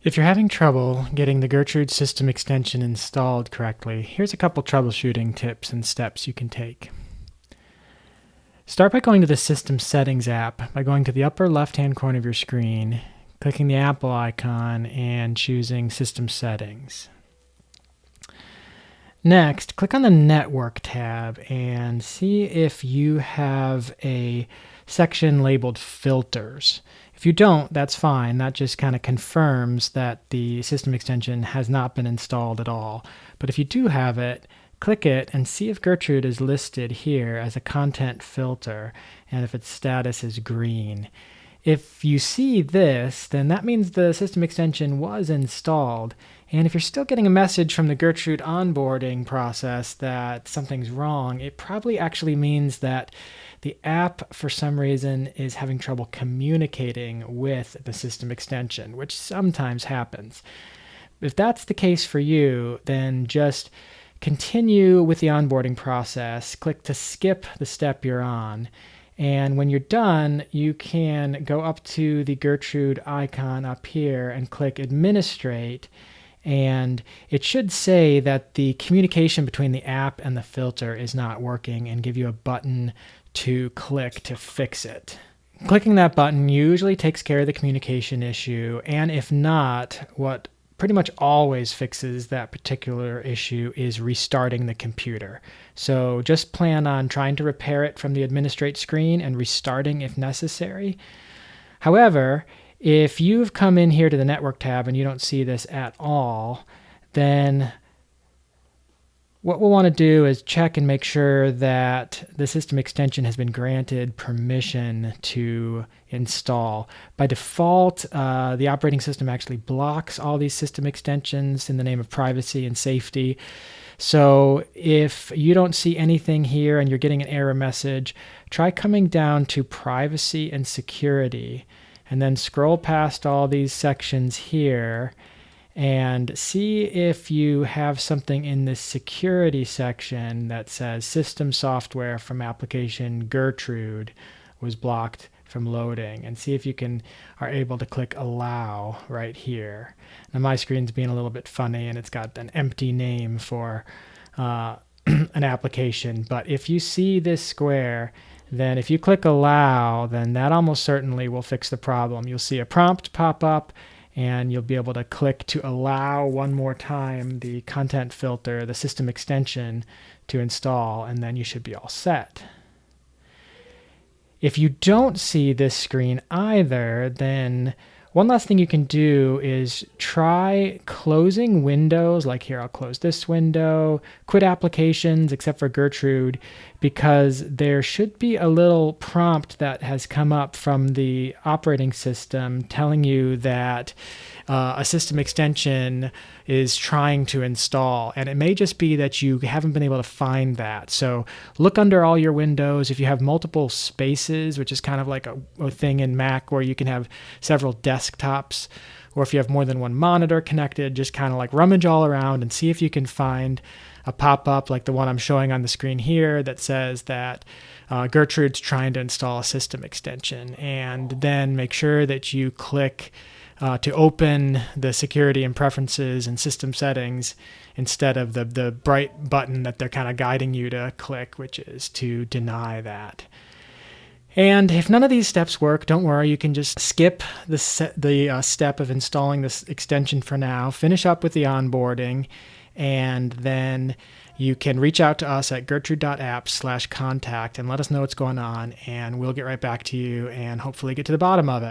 If you're having trouble getting the Gertrude system extension installed correctly, here's a couple troubleshooting tips and steps you can take. Start by going to the System Settings app by going to the upper left-hand corner of your screen, clicking the Apple icon, and choosing System Settings. Next, click on the Network tab and see if you have a section labeled Filters. If you don't, that's fine. That just kind of confirms that the system extension has not been installed at all. But if you do have it, click it and see if Gertrude is listed here as a content filter and if its status is green. If you see this, then that means the system extension was installed. And if you're still getting a message from the Gertrude onboarding process that something's wrong, it probably actually means that the app, for some reason, is having trouble communicating with the system extension, which sometimes happens. If that's the case for you, then just continue with the onboarding process. Click to skip the step you're on. And when you're done, you can go up to the Gertrude icon up here and click Administrate. And it should say that the communication between the app and the filter is not working and give you a button to click to fix it. Clicking that button usually takes care of the communication issue, and if not, what pretty much always fixes that particular issue is restarting the computer. So just plan on trying to repair it from the Administrate screen and restarting if necessary. However, if you've come in here to the Network tab and you don't see this at all, then what we'll want to do is check and make sure that the system extension has been granted permission to install. By default, the operating system actually blocks all these system extensions in the name of privacy and safety. So if you don't see anything here and you're getting an error message, try coming down to Privacy and Security and then scroll past all these sections here and see if you have something in this security section that says system software from application Gertrude was blocked from loading, and see if you are able to click allow right here. Now my screen's being a little bit funny and it's got an empty name for an application, but if you see this square, then if you click allow, then that almost certainly will fix the problem. You'll see a prompt pop up and you'll be able to click to allow one more time the content filter, the system extension, to install, and then you should be all set. If you don't see this screen either, then one last thing you can do is try closing windows. Like here, I'll close this window, quit applications except for Gertrude, because there should be a little prompt that has come up from the operating system telling you that a system extension is trying to install, and it may just be that you haven't been able to find that. So look under all your windows. If you have multiple spaces, which is kind of like a thing in Mac where you can have several desktops, or if you have more than one monitor connected, just kind of like rummage all around and see if you can find a pop-up like the one I'm showing on the screen here that says that Gertrude's trying to install a system extension, and then make sure that you click to open the security and preferences and system settings instead of the bright button that they're kind of guiding you to click, which is to deny that. And if none of these steps work, don't worry, you can just skip the step of installing this extension for now, finish up with the onboarding, and then you can reach out to us at gertrude.app/contact and let us know what's going on, and we'll get right back to you and hopefully get to the bottom of it.